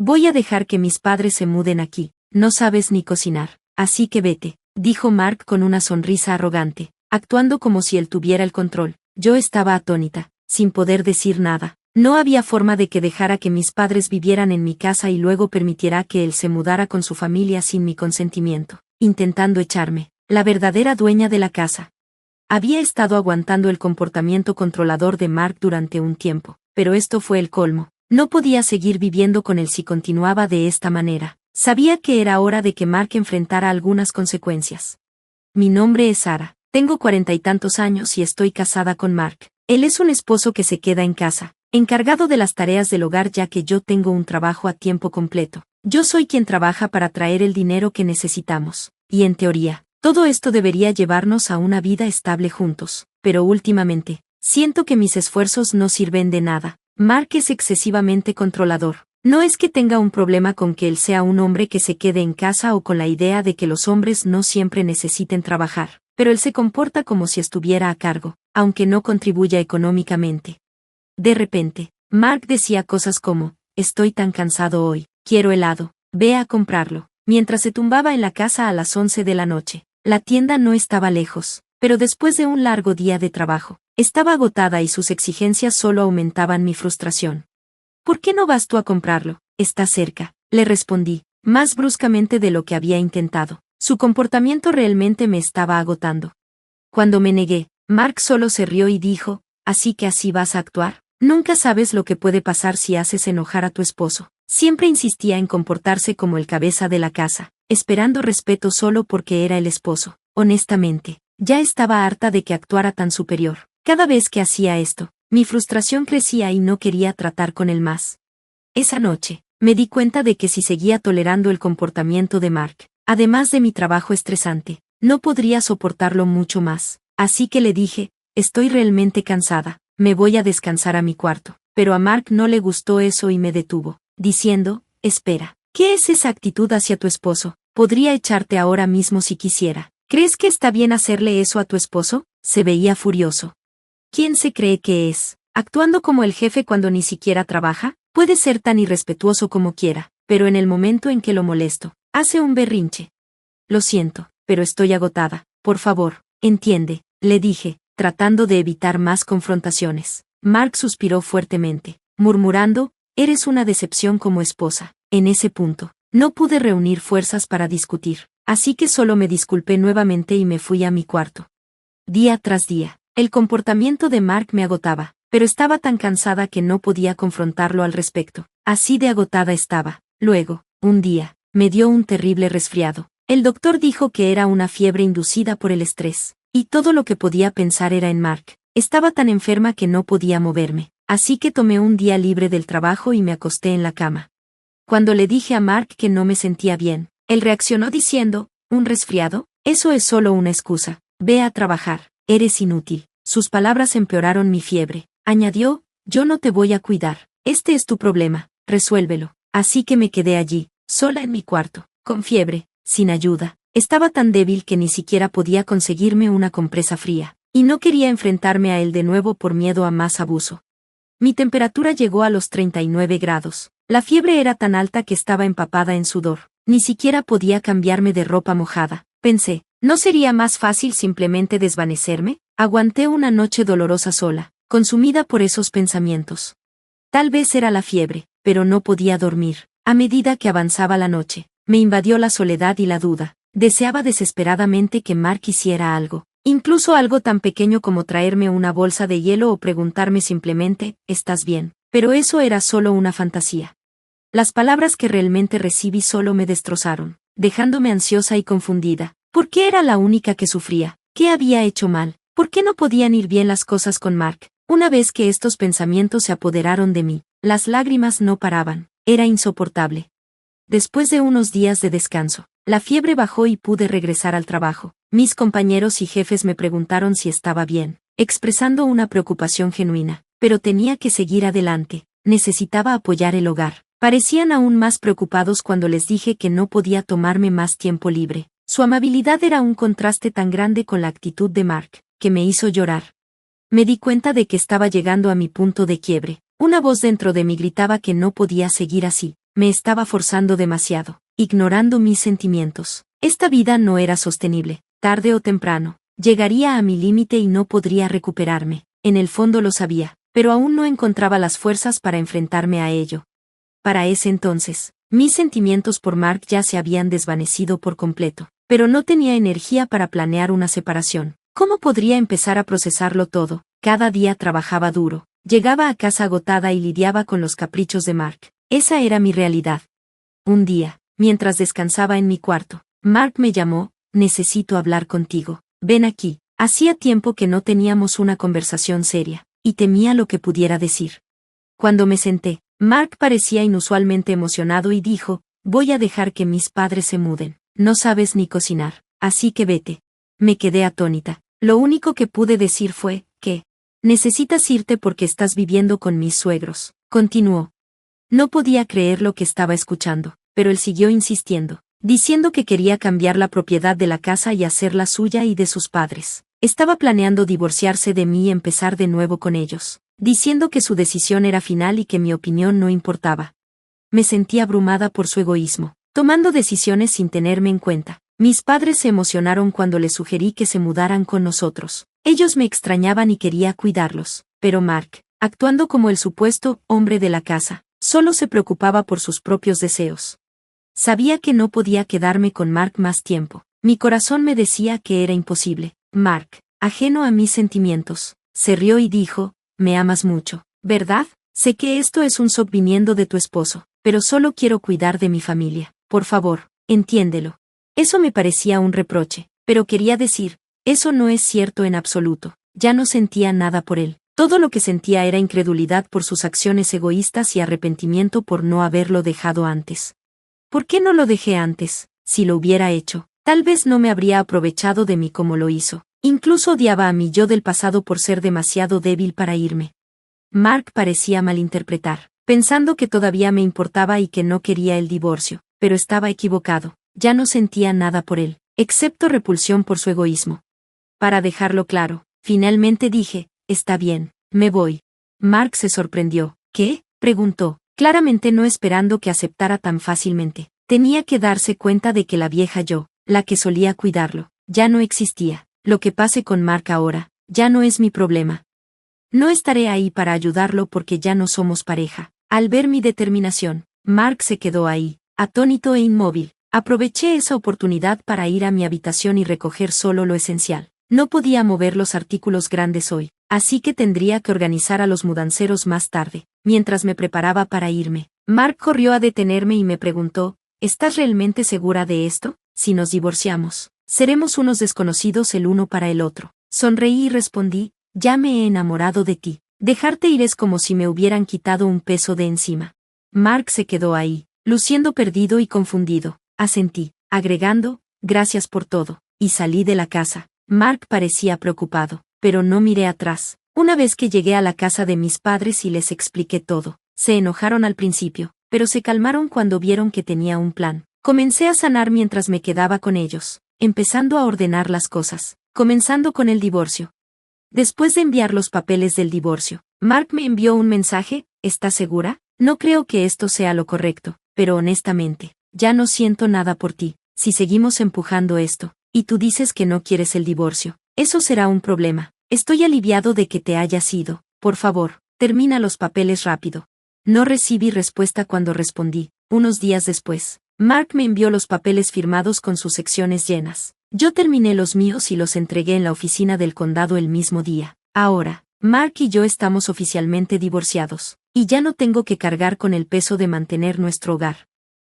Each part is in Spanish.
Voy a dejar que mis padres se muden aquí. No sabes ni cocinar. Así que vete, dijo Mark con una sonrisa arrogante, actuando como si él tuviera el control. Yo estaba atónita, sin poder decir nada. No había forma de que dejara que mis padres vivieran en mi casa y luego permitiera que él se mudara con su familia sin mi consentimiento, intentando echarme. La verdadera dueña de la casa. Había estado aguantando el comportamiento controlador de Mark durante un tiempo, pero esto fue el colmo. No podía seguir viviendo con él si continuaba de esta manera. Sabía que era hora de que Mark enfrentara algunas consecuencias. Mi nombre es Sara, tengo 40 y tantos años y estoy casada con Mark. Él es un esposo que se queda en casa, encargado de las tareas del hogar ya que yo tengo un trabajo a tiempo completo. Yo soy quien trabaja para traer el dinero que necesitamos, y en teoría, todo esto debería llevarnos a una vida estable juntos, pero últimamente, siento que mis esfuerzos no sirven de nada. Mark es excesivamente controlador. No es que tenga un problema con que él sea un hombre que se quede en casa o con la idea de que los hombres no siempre necesiten trabajar, pero él se comporta como si estuviera a cargo, aunque no contribuya económicamente. De repente, Mark decía cosas como, estoy tan cansado hoy, quiero helado, ve a comprarlo, mientras se tumbaba en la casa a las 11 de la noche. La tienda no estaba lejos, pero después de un largo día de trabajo, estaba agotada y sus exigencias solo aumentaban mi frustración. ¿Por qué no vas tú a comprarlo? Está cerca, le respondí, más bruscamente de lo que había intentado. Su comportamiento realmente me estaba agotando. Cuando me negué, Mark solo se rió y dijo, ¿así que así vas a actuar? Nunca sabes lo que puede pasar si haces enojar a tu esposo. Siempre insistía en comportarse como el cabeza de la casa, esperando respeto solo porque era el esposo. Honestamente, ya estaba harta de que actuara tan superior. Cada vez que hacía esto, mi frustración crecía y no quería tratar con él más. Esa noche, me di cuenta de que si seguía tolerando el comportamiento de Mark, además de mi trabajo estresante, no podría soportarlo mucho más. Así que le dije, estoy realmente cansada, me voy a descansar a mi cuarto. Pero a Mark no le gustó eso y me detuvo, diciendo, espera, ¿qué es esa actitud hacia tu esposo? Podría echarte ahora mismo si quisiera. ¿Crees que está bien hacerle eso a tu esposo? Se veía furioso. ¿Quién se cree que es? ¿Actuando como el jefe cuando ni siquiera trabaja? Puede ser tan irrespetuoso como quiera, pero en el momento en que lo molesto, hace un berrinche. Lo siento, pero estoy agotada. Por favor, entiende, le dije, tratando de evitar más confrontaciones. Mark suspiró fuertemente, murmurando, eres una decepción como esposa. En ese punto, no pude reunir fuerzas para discutir, así que solo me disculpé nuevamente y me fui a mi cuarto. Día tras día, el comportamiento de Mark me agotaba, pero estaba tan cansada que no podía confrontarlo al respecto. Así de agotada estaba. Luego, un día, me dio un terrible resfriado. El doctor dijo que era una fiebre inducida por el estrés, y todo lo que podía pensar era en Mark. Estaba tan enferma que no podía moverme, así que tomé un día libre del trabajo y me acosté en la cama. Cuando le dije a Mark que no me sentía bien, él reaccionó diciendo, ¿un resfriado? Eso es solo una excusa. Ve a trabajar, eres inútil. Sus palabras empeoraron mi fiebre. Añadió, yo no te voy a cuidar. Este es tu problema, resuélvelo. Así que me quedé allí, sola en mi cuarto, con fiebre, sin ayuda. Estaba tan débil que ni siquiera podía conseguirme una compresa fría, y no quería enfrentarme a él de nuevo por miedo a más abuso. Mi temperatura llegó a los 39 grados. La fiebre era tan alta que estaba empapada en sudor. Ni siquiera podía cambiarme de ropa mojada. Pensé, ¿no sería más fácil simplemente desvanecerme? Aguanté una noche dolorosa sola, consumida por esos pensamientos. Tal vez era la fiebre, pero no podía dormir. A medida que avanzaba la noche, me invadió la soledad y la duda. Deseaba desesperadamente que Mark hiciera algo, incluso algo tan pequeño como traerme una bolsa de hielo o preguntarme simplemente, ¿estás bien? Pero eso era solo una fantasía. Las palabras que realmente recibí solo me destrozaron, dejándome ansiosa y confundida. ¿Por qué era la única que sufría? ¿Qué había hecho mal? ¿Por qué no podían ir bien las cosas con Mark? Una vez que estos pensamientos se apoderaron de mí, las lágrimas no paraban. Era insoportable. Después de unos días de descanso, la fiebre bajó y pude regresar al trabajo. Mis compañeros y jefes me preguntaron si estaba bien, expresando una preocupación genuina, pero tenía que seguir adelante. Necesitaba apoyar el hogar. Parecían aún más preocupados cuando les dije que no podía tomarme más tiempo libre. Su amabilidad era un contraste tan grande con la actitud de Mark, que me hizo llorar. Me di cuenta de que estaba llegando a mi punto de quiebre. Una voz dentro de mí gritaba que no podía seguir así. Me estaba forzando demasiado, ignorando mis sentimientos. Esta vida no era sostenible. Tarde o temprano, llegaría a mi límite y no podría recuperarme. En el fondo lo sabía, pero aún no encontraba las fuerzas para enfrentarme a ello. Para ese entonces, mis sentimientos por Mark ya se habían desvanecido por completo, pero no tenía energía para planear una separación. ¿Cómo podría empezar a procesarlo todo? Cada día trabajaba duro, llegaba a casa agotada y lidiaba con los caprichos de Mark. Esa era mi realidad. Un día, mientras descansaba en mi cuarto, Mark me llamó: necesito hablar contigo. Ven aquí. Hacía tiempo que no teníamos una conversación seria, y temía lo que pudiera decir. Cuando me senté, Mark parecía inusualmente emocionado y dijo: voy a dejar que mis padres se muden. No sabes ni cocinar, así que vete. Me quedé atónita. Lo único que pude decir fue que necesitas irte porque estás viviendo con mis suegros. Continuó. No podía creer lo que estaba escuchando, pero él siguió insistiendo, diciendo que quería cambiar la propiedad de la casa y hacerla suya y de sus padres. Estaba planeando divorciarse de mí y empezar de nuevo con ellos, diciendo que su decisión era final y que mi opinión no importaba. Me sentí abrumada por su egoísmo, tomando decisiones sin tenerme en cuenta. Mis padres se emocionaron cuando les sugerí que se mudaran con nosotros. Ellos me extrañaban y quería cuidarlos, pero Mark, actuando como el supuesto hombre de la casa, solo se preocupaba por sus propios deseos. Sabía que no podía quedarme con Mark más tiempo. Mi corazón me decía que era imposible. Mark, ajeno a mis sentimientos, se rió y dijo: me amas mucho, ¿verdad? Sé que esto es un shock viniendo de tu esposo, pero solo quiero cuidar de mi familia. Por favor, entiéndelo. Eso me parecía un reproche, pero quería decir, eso no es cierto en absoluto. Ya no sentía nada por él. Todo lo que sentía era incredulidad por sus acciones egoístas y arrepentimiento por no haberlo dejado antes. ¿Por qué no lo dejé antes? Si lo hubiera hecho, tal vez no me habría aprovechado de mí como lo hizo. Incluso odiaba a mi yo del pasado por ser demasiado débil para irme. Mark parecía malinterpretar, pensando que todavía me importaba y que no quería el divorcio, pero estaba equivocado. Ya no sentía nada por él, excepto repulsión por su egoísmo. Para dejarlo claro, finalmente dije: está bien, me voy. Mark se sorprendió. ¿Qué? Preguntó, claramente no esperando que aceptara tan fácilmente. Tenía que darse cuenta de que la vieja yo, la que solía cuidarlo, ya no existía. Lo que pase con Mark ahora, ya no es mi problema. No estaré ahí para ayudarlo porque ya no somos pareja. Al ver mi determinación, Mark se quedó ahí, atónito e inmóvil. Aproveché esa oportunidad para ir a mi habitación y recoger solo lo esencial. No podía mover los artículos grandes hoy, así que tendría que organizar a los mudanceros más tarde. Mientras me preparaba para irme, Mark corrió a detenerme y me preguntó: ¿estás realmente segura de esto? Si nos divorciamos, seremos unos desconocidos el uno para el otro. Sonreí y respondí: ya me he enamorado de ti. Dejarte ir es como si me hubieran quitado un peso de encima. Mark se quedó ahí, luciendo perdido y confundido. Asentí, agregando: gracias por todo, y salí de la casa. Mark parecía preocupado, pero no miré atrás. Una vez que llegué a la casa de mis padres y les expliqué todo, se enojaron al principio, pero se calmaron cuando vieron que tenía un plan. Comencé a sanar mientras me quedaba con ellos, empezando a ordenar las cosas, comenzando con el divorcio. Después de enviar los papeles del divorcio, Mark me envió un mensaje: ¿estás segura? No creo que esto sea lo correcto, pero honestamente, ya no siento nada por ti. Si seguimos empujando esto, y tú dices que no quieres el divorcio, eso será un problema. Estoy aliviado de que te hayas ido. Por favor, termina los papeles rápido. No recibí respuesta cuando respondí. Unos días después, Mark me envió los papeles firmados con sus secciones llenas. Yo terminé los míos y los entregué en la oficina del condado el mismo día. Ahora, Mark y yo estamos oficialmente divorciados, y ya no tengo que cargar con el peso de mantener nuestro hogar.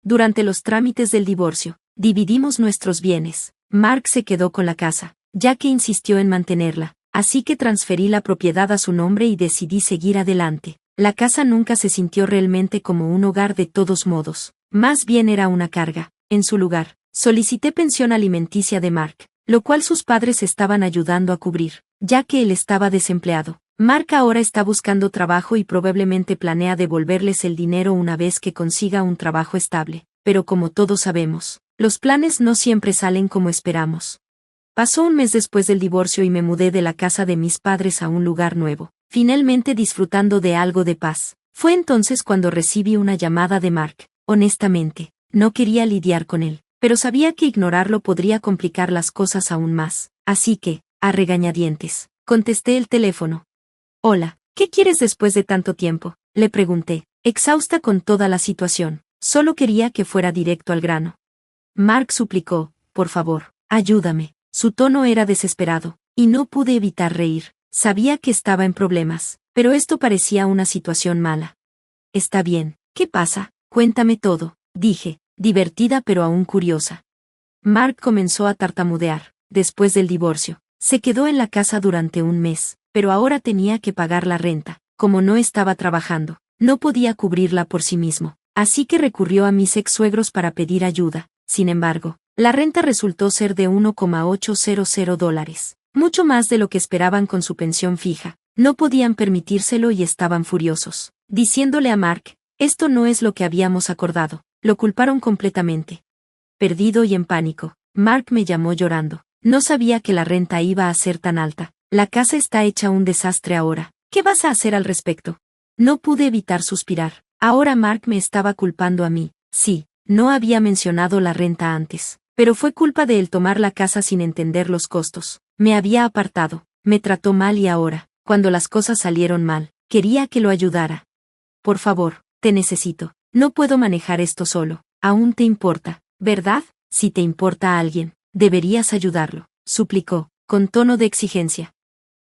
Durante los trámites del divorcio, dividimos nuestros bienes. Mark se quedó con la casa, ya que insistió en mantenerla, así que transferí la propiedad a su nombre y decidí seguir adelante. La casa nunca se sintió realmente como un hogar de todos modos, más bien era una carga. En su lugar, solicité pensión alimenticia de Mark, lo cual sus padres estaban ayudando a cubrir, ya que él estaba desempleado. Mark ahora está buscando trabajo y probablemente planea devolverles el dinero una vez que consiga un trabajo estable, pero como todos sabemos, los planes no siempre salen como esperamos. Pasó un mes después del divorcio y me mudé de la casa de mis padres a un lugar nuevo, finalmente disfrutando de algo de paz. Fue entonces cuando recibí una llamada de Mark. Honestamente, no quería lidiar con él, pero sabía que ignorarlo podría complicar las cosas aún más, así que, a regañadientes, contesté el teléfono. Hola, ¿qué quieres después de tanto tiempo?, le pregunté, exhausta con toda la situación. Solo quería que fuera directo al grano. Mark suplicó, por favor, ayúdame. Su tono era desesperado, y no pude evitar reír. Sabía que estaba en problemas, pero esto parecía una situación mala. Está bien, ¿qué pasa? Cuéntame todo, dije, divertida pero aún curiosa. Mark comenzó a tartamudear. Después del divorcio, se quedó en la casa durante un mes, pero ahora tenía que pagar la renta. Como no estaba trabajando, no podía cubrirla por sí mismo, así que recurrió a mis ex-suegros para pedir ayuda. Sin embargo, la renta resultó ser de $1,800, mucho más de lo que esperaban con su pensión fija. No podían permitírselo y estaban furiosos, diciéndole a Mark, esto no es lo que habíamos acordado. Lo culparon completamente. Perdido y en pánico, Mark me llamó llorando. No sabía que la renta iba a ser tan alta. La casa está hecha un desastre ahora. ¿Qué vas a hacer al respecto? No pude evitar suspirar. Ahora Mark me estaba culpando a mí. Sí, no había mencionado la renta antes, pero fue culpa de él tomar la casa sin entender los costos. Me había apartado, me trató mal y ahora, cuando las cosas salieron mal, quería que lo ayudara. Por favor, te necesito. No puedo manejar esto solo. Aún te importa, ¿verdad? Si te importa a alguien, deberías ayudarlo, suplicó, con tono de exigencia.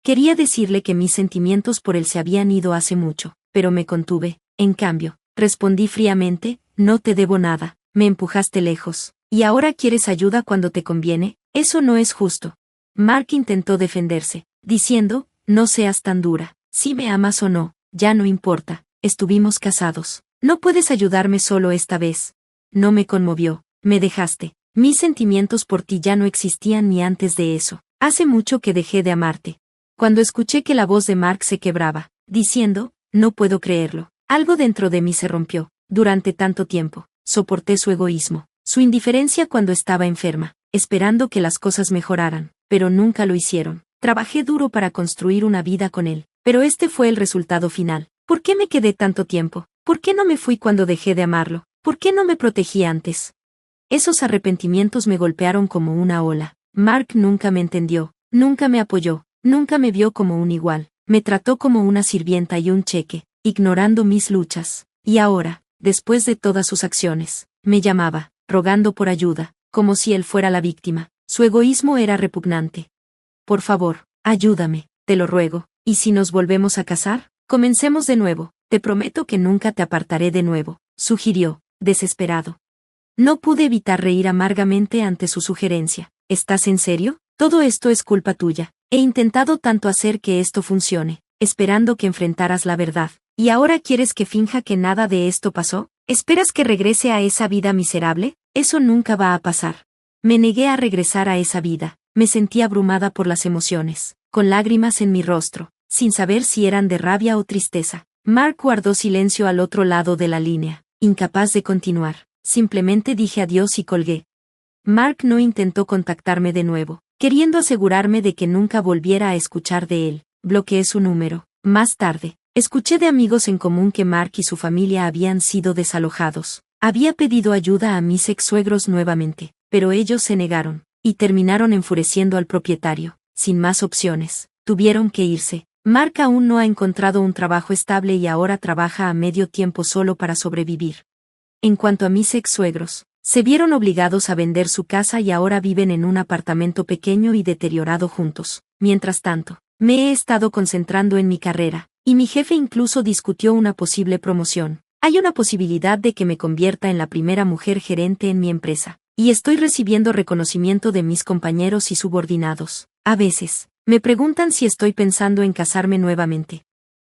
Quería decirle que mis sentimientos por él se habían ido hace mucho, pero me contuve. En cambio, respondí fríamente, no te debo nada, me empujaste lejos, y ahora quieres ayuda cuando te conviene. Eso no es justo. Mark intentó defenderse, diciendo, no seas tan dura, si me amas o no, ya no importa, estuvimos casados, no puedes ayudarme solo esta vez. No me conmovió, me dejaste, mis sentimientos por ti ya no existían ni antes de eso, hace mucho que dejé de amarte. Cuando escuché que la voz de Mark se quebraba, diciendo, no puedo creerlo, algo dentro de mí se rompió. Durante tanto tiempo, soporté su egoísmo, su indiferencia cuando estaba enferma, esperando que las cosas mejoraran, pero nunca lo hicieron. Trabajé duro para construir una vida con él, pero este fue el resultado final. ¿Por qué me quedé tanto tiempo? ¿Por qué no me fui cuando dejé de amarlo? ¿Por qué no me protegí antes? Esos arrepentimientos me golpearon como una ola. Mark nunca me entendió, nunca me apoyó, nunca me vio como un igual, me trató como una sirvienta y un cheque, ignorando mis luchas. Y ahora, después de todas sus acciones, me llamaba, rogando por ayuda, como si él fuera la víctima. Su egoísmo era repugnante. Por favor, ayúdame, te lo ruego, ¿y si nos volvemos a casar? Comencemos de nuevo, te prometo que nunca te apartaré de nuevo, sugirió, desesperado. No pude evitar reír amargamente ante su sugerencia. ¿Estás en serio? Todo esto es culpa tuya. He intentado tanto hacer que esto funcione, esperando que enfrentaras la verdad. ¿Y ahora quieres que finja que nada de esto pasó? ¿Esperas que regrese a esa vida miserable? Eso nunca va a pasar. Me negué a regresar a esa vida. Me sentí abrumada por las emociones, con lágrimas en mi rostro, sin saber si eran de rabia o tristeza. Mark guardó silencio al otro lado de la línea, incapaz de continuar. Simplemente dije adiós y colgué. Mark no intentó contactarme de nuevo, queriendo asegurarme de que nunca volviera a escuchar de él. Bloqueé su número. Más tarde, escuché de amigos en común que Mark y su familia habían sido desalojados. Había pedido ayuda a mis ex-suegros nuevamente, pero ellos se negaron, y terminaron enfureciendo al propietario. Sin más opciones, tuvieron que irse. Mark aún no ha encontrado un trabajo estable y ahora trabaja a medio tiempo solo para sobrevivir. En cuanto a mis ex-suegros, se vieron obligados a vender su casa y ahora viven en un apartamento pequeño y deteriorado juntos. Mientras tanto, me he estado concentrando en mi carrera, y mi jefe incluso discutió una posible promoción. Hay una posibilidad de que me convierta en la primera mujer gerente en mi empresa, y estoy recibiendo reconocimiento de mis compañeros y subordinados. A veces, me preguntan si estoy pensando en casarme nuevamente.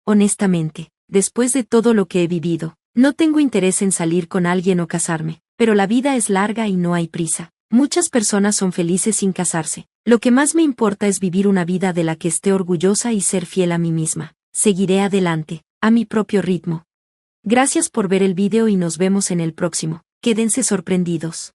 Honestamente, después de todo lo que he vivido, no tengo interés en salir con alguien o casarme, pero la vida es larga y no hay prisa. Muchas personas son felices sin casarse. Lo que más me importa es vivir una vida de la que esté orgullosa y ser fiel a mí misma. Seguiré adelante, a mi propio ritmo. Gracias por ver el video y nos vemos en el próximo. Quédense sorprendidos.